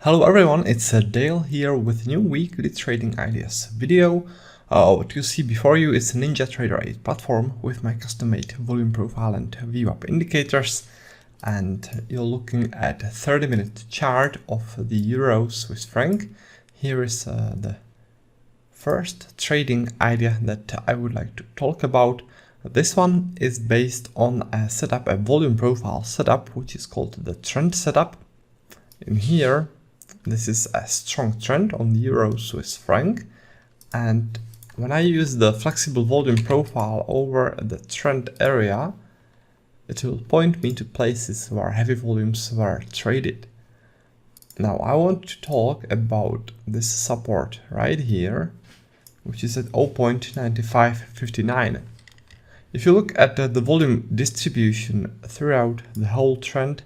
Hello everyone, it's Dale here with a new weekly trading ideas video. What you see before you is a NinjaTrader 8 platform with my custom-made volume profile and VWAP indicators. And you're looking at a 30-minute chart of the Euro Swiss franc. Here is the first trading idea that I would like to talk about. This one is based on a setup, a volume profile setup, which is called the trend setup. In here, this is a strong trend on the Euro Swiss franc, and when I use the flexible volume profile over the trend area, it will point me to places where heavy volumes were traded. Now I want to talk about this support right here, which is at 0.9559. If you look at the volume distribution throughout the whole trend,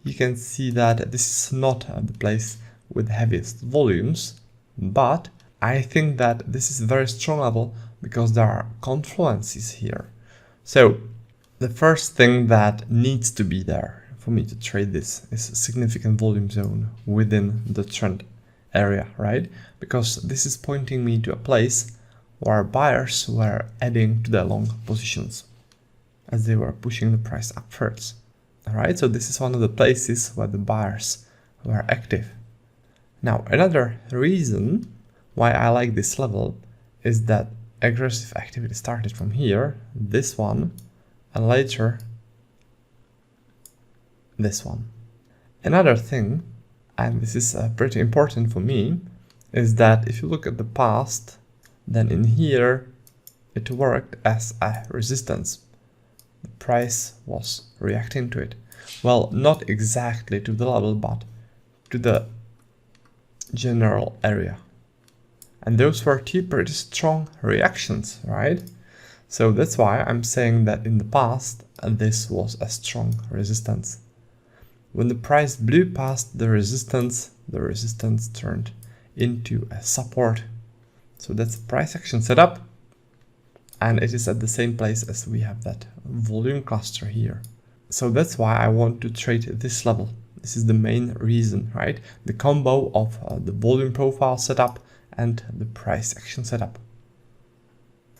you can see that this is not the place with heaviest volumes, but I think that this is a very strong level because there are confluences here. So the first thing that needs to be there for me to trade this is a significant volume zone within the trend area, right? Because this is pointing me to a place where buyers were adding to their long positions as they were pushing the price upwards. All right, so this is one of the places where the buyers were active. Now, another reason why I like this level is that aggressive activity started from here, this one, and later this one. Another thing, and this is pretty important for me, is that if you look at the past, then in here it worked as a resistance. The price was reacting to it. Well, not exactly to the level, but to the general area. And those were two pretty strong reactions, right? So that's why I'm saying that in the past, this was a strong resistance. When the price blew past the resistance turned into a support. So that's price action setup. And it is at the same place as we have that volume cluster here. So that's why I want to trade this level. This is the main reason, right? The combo of the volume profile setup and the price action setup.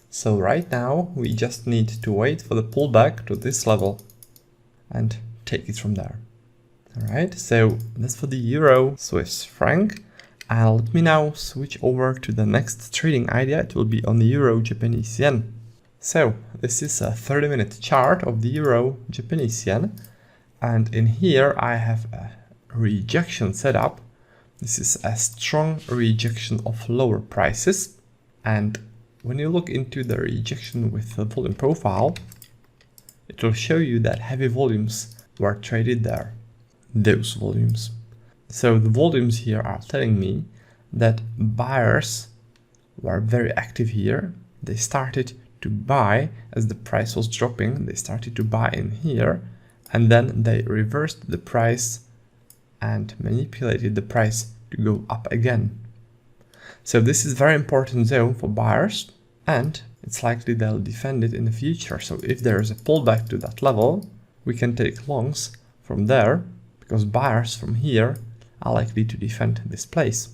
So right now we just need to wait for the pullback to this level and take it from there. All right, so that's for the Euro Swiss franc. And let me now switch over to the next trading idea. It will be on the Euro Japanese yen. So this is a 30-minute chart of the Euro Japanese yen. And in here I have a rejection setup. This is a strong rejection of lower prices. And when you look into the rejection with the volume profile, it will show you that heavy volumes were traded there. Those volumes. So the volumes here are telling me that buyers were very active here. They started to buy as the price was dropping. They started to buy in here. And then they reversed the price and manipulated the price to go up again. So this is very important zone for buyers, and it's likely they'll defend it in the future. So if there is a pullback to that level, we can take longs from there because buyers from here are likely to defend this place.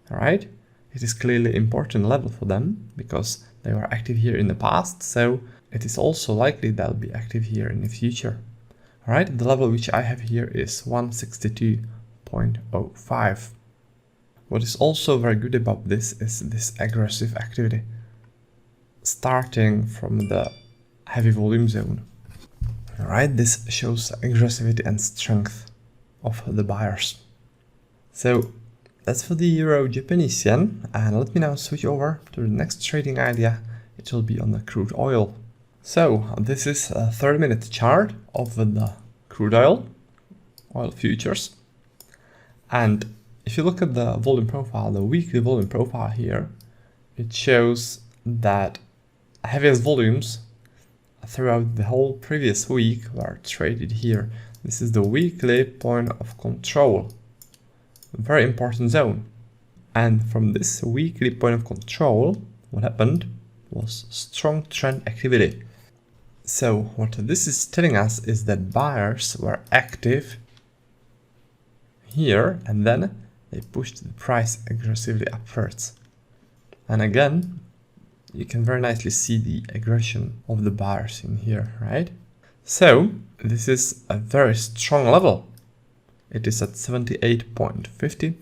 All right, it is clearly important level for them because they were active here in the past. So it is also likely they'll be active here in the future. All right, the level which I have here is 162.05. What is also very good about this is this aggressive activity starting from the heavy volume zone. All right, this shows aggressivity and strength of the buyers. So that's for the Euro Japanese yen. And let me now switch over to the next trading idea. It will be on the crude oil. So this is a 30-minute chart of the crude oil futures. And if you look at the volume profile, the weekly volume profile here, it shows that heaviest volumes throughout the whole previous week were traded here. This is the weekly point of control, a very important zone. And from this weekly point of control, what happened was strong trend activity. So what this is telling us is that buyers were active here and then they pushed the price aggressively upwards. And again, you can very nicely see the aggression of the buyers in here, right? So this is a very strong level. It is at 78.50.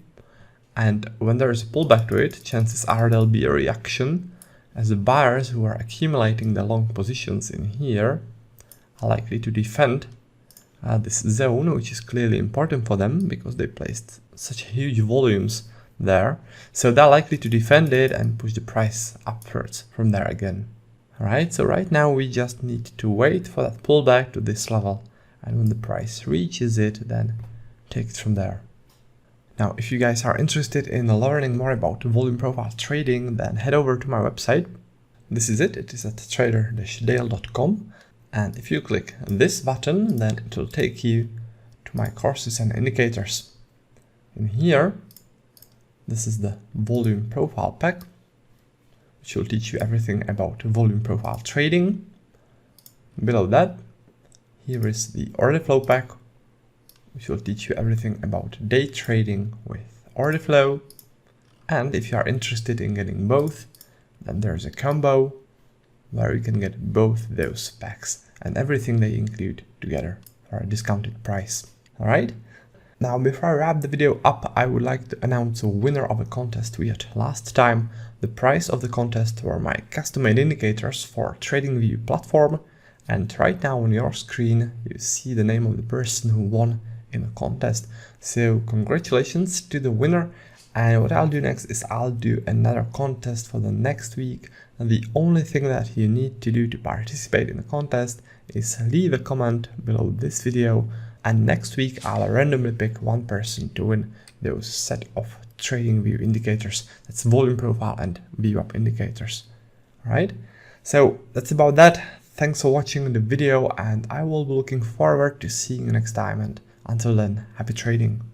And when there is a pullback to it, chances are there'll be a reaction, as the buyers who are accumulating the long positions in here are likely to defend this zone, which is clearly important for them because they placed such huge volumes there. So they're likely to defend it and push the price upwards from there again. Alright, so right now we just need to wait for that pullback to this level. And when the price reaches it, then take it from there. Now, if you guys are interested in learning more about volume profile trading, then head over to my website. This is it. It is at trader-dale.com. And if you click this button, then it will take you to my courses and indicators. In here, this is the volume profile pack, which will teach you everything about volume profile trading. Below that, here is the order flow pack, which will teach you everything about day trading with order flow. And if you are interested in getting both, then there's a combo where you can get both those packs and everything they include together for a discounted price. All right. Now, before I wrap the video up, I would like to announce a winner of a contest we had last time. The prize of the contest were my custom-made indicators for TradingView platform. And right now on your screen, you see the name of the person who won in the contest. So congratulations to the winner. And what I'll do next is I'll do another contest for the next week. And the only thing that you need to do to participate in the contest is leave a comment below this video. And next week, I'll randomly pick one person to win those set of TradingView indicators. That's volume profile and VWAP indicators. All right. So that's about that. Thanks for watching the video, and I will be looking forward to seeing you next time. And until then, happy trading.